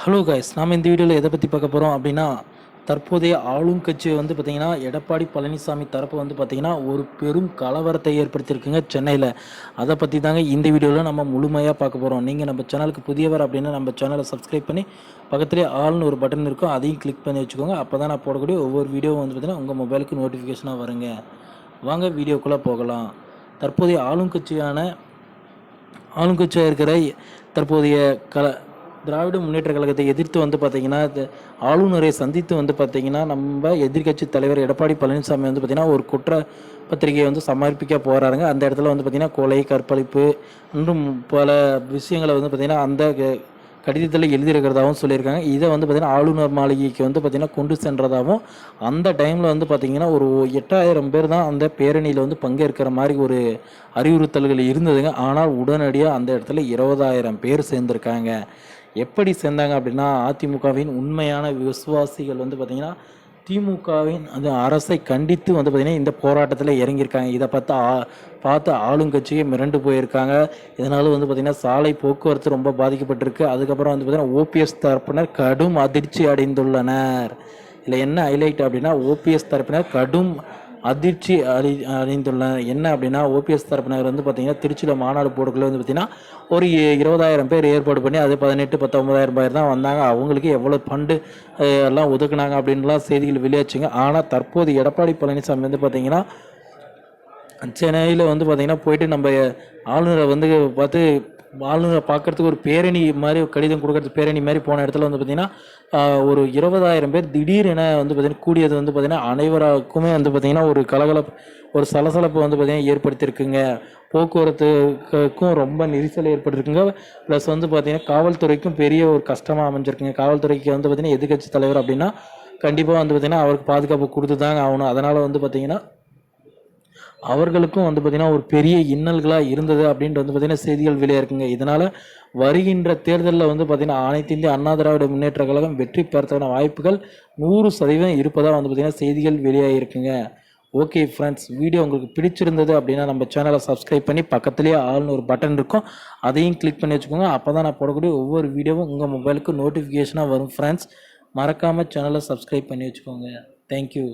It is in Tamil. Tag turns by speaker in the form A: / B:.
A: ஹலோ கைஸ், நாம் இந்த வீடியோவில் எதை பற்றி பார்க்க போகிறோம் அப்படின்னா, தற்போதைய ஆளும் கட்சி வந்து பார்த்திங்கன்னா எடப்பாடி பழனிசாமி தரப்பு வந்து பார்த்திங்கன்னா ஒரு பெரும் கலவரத்தை ஏற்படுத்தியிருக்குங்க சென்னையில். அதை பற்றி தாங்க இந்த வீடியோவில் நம்ம முழுமையாக பார்க்க போகிறோம். நீங்கள் நம்ம சேனலுக்கு புதியவர் அப்படின்னா நம்ம சேனலை சப்ஸ்கிரைப் பண்ணி பக்கத்துலேயே ஆல்னு ஒரு பட்டன் இருக்கும், அதையும் கிளிக் பண்ணி வச்சுக்கோங்க. அப்போ தான் நான் போடக்கூடிய ஒவ்வொரு வீடியோவும் வந்து பார்த்திங்கன்னா உங்கள் மொபைலுக்கு நோட்டிஃபிகேஷனாக வருங்க. வாங்க வீடியோக்குள்ளே போகலாம். தற்போதைய ஆளுங்கட்சியாக இருக்கிற தற்போதைய திராவிட முன்னேற்ற கழகத்தை எதிர்த்து வந்து பார்த்திங்கன்னா ஆளுநரை சந்தித்து வந்து பார்த்திங்கன்னா நம்ம எதிர்க்கட்சி தலைவர் எடப்பாடி பழனிசாமி வந்து பார்த்திங்கன்னா ஒரு குற்ற பத்திரிகையை வந்து சமர்ப்பிக்க போகிறாருங்க. அந்த இடத்துல வந்து பார்த்திங்கன்னா கொலை, கற்பழிப்பு இன்னும் பல விஷயங்களை வந்து பார்த்திங்கன்னா அந்த கடிதத்தில் எழுதியிருக்கிறதாகவும் சொல்லியிருக்காங்க. இதை வந்து பார்த்திங்கன்னா ஆளுநர் மாளிகைக்கு வந்து பார்த்திங்கன்னா கொண்டு சென்றதாகவும், அந்த டைமில் வந்து பார்த்திங்கன்னா ஒரு 8000 பேர் தான் அந்த பேரணியில் வந்து பங்கேற்கிற மாதிரி ஒரு அறிவுறுத்தல்கள் இருந்ததுங்க. ஆனால் உடனடியாக அந்த இடத்துல 20,000 பேர் சேர்ந்துருக்காங்க. எப்படி சேர்ந்தாங்க அப்படின்னா, அதிமுகவின் உண்மையான விசுவாசிகள் வந்து பார்த்திங்கன்னா திமுகவின் அந்த அரசை கண்டித்து வந்து பார்த்திங்கன்னா இந்த போராட்டத்தில் இறங்கியிருக்காங்க. இதை பார்த்து ஆளுங்கட்சியே மிரண்டு போயிருக்காங்க. இதனால் வந்து பார்த்திங்கன்னா சாலை போக்குவரத்து ரொம்ப பாதிக்கப்பட்டிருக்கு. அதுக்கப்புறம் வந்து பார்த்திங்கன்னா ஓபிஎஸ் தரப்பினர் கடும் அதிர்ச்சி அடைந்துள்ளனர். இதில் என்ன ஹைலைட் அப்படின்னா, ஓபிஎஸ் தரப்பினர் கடும் அதிர்ச்சி அடைந்துள்ளனர். என்ன அப்படின்னா, ஓபிஎஸ் தரப்பினர் வந்து பார்த்திங்கன்னா திருச்சியில் மாநாடு போடுக்குள்ளே வந்து பார்த்திங்கன்னா ஒரு 20,000 பேர் ஏற்பாடு பண்ணி அது 18-19,000 பேர் தான் வந்தாங்க. அவங்களுக்கு எவ்வளோ ஃபண்டு எல்லாம் ஒதுக்குனாங்க அப்படின்லாம் செய்திகள் வெளியாச்சுங்க. ஆனால் தற்போது எடப்பாடி பழனிசாமி வந்து பார்த்திங்கன்னா சென்னையில் வந்து பார்த்திங்கன்னா போயிட்டு நம்ம ஆளுநரை வந்து பார்த்து ஆளுநரை பார்க்குறதுக்கு ஒரு பேரணி மாதிரி கடிதம் கொடுக்கறது பேரணி மாதிரி போன இடத்துல வந்து பார்த்திங்கன்னா ஒரு 20,000 பேர் திடீரென வந்து பார்த்திங்கன்னா கூடியது வந்து பார்த்திங்கன்னா அனைவருக்குமே வந்து பார்த்திங்கன்னா ஒரு சலசலப்பு வந்து பார்த்திங்கன்னா ஏற்படுத்தியிருக்குங்க. போக்குவரத்துக்கும் ரொம்ப நெரிசல் ஏற்பட்டிருக்குங்க. ப்ளஸ் வந்து பார்த்திங்கன்னா காவல்துறைக்கும் பெரிய ஒரு கஷ்டமாக அமைஞ்சிருக்குங்க. காவல்துறைக்கு வந்து பார்த்திங்கன்னா எதிர்க்கட்சி தலைவர் அப்படின்னா கண்டிப்பாக வந்து பார்த்திங்கன்னா அவருக்கு பாதுகாப்பு கொடுத்து தாங்க ஆகணும். அதனால் வந்து பார்த்திங்கன்னா அவர்களுக்கும் வந்து பார்த்திங்கன்னா ஒரு பெரிய இன்னல்களாக இருந்தது அப்படின்ட்டு வந்து பார்த்திங்கன்னா செய்திகள் வெளியே இருக்குங்க. இதனால் வருகின்ற தேர்தலில் வந்து பார்த்திங்கன்னா அனைத்து இந்திய அண்ணா திராவிட முன்னேற்ற கழகம் வெற்றி பெறத்தான வாய்ப்புகள் 100% இருப்பதாக வந்து பார்த்திங்கன்னா செய்திகள் வெளியாகிருக்குங்க. ஓகே ஃப்ரெண்ட்ஸ், வீடியோ உங்களுக்கு பிடிச்சிருந்தது அப்படின்னா நம்ம சேனலை சப்ஸ்கிரைப் பண்ணி பக்கத்துலேயே ஆல்னு ஒரு பட்டன் இருக்கும், அதையும் கிளிக் பண்ணி வச்சுக்கோங்க. அப்போ தான் நான் போடக்கூடிய ஒவ்வொரு வீடியோவும் உங்கள் மொபைலுக்கு நோட்டிஃபிகேஷனாக வரும். ஃப்ரெண்ட்ஸ், மறக்காமல் சேனலை சப்ஸ்கிரைப் பண்ணி வச்சுக்கோங்க. தேங்க்யூ.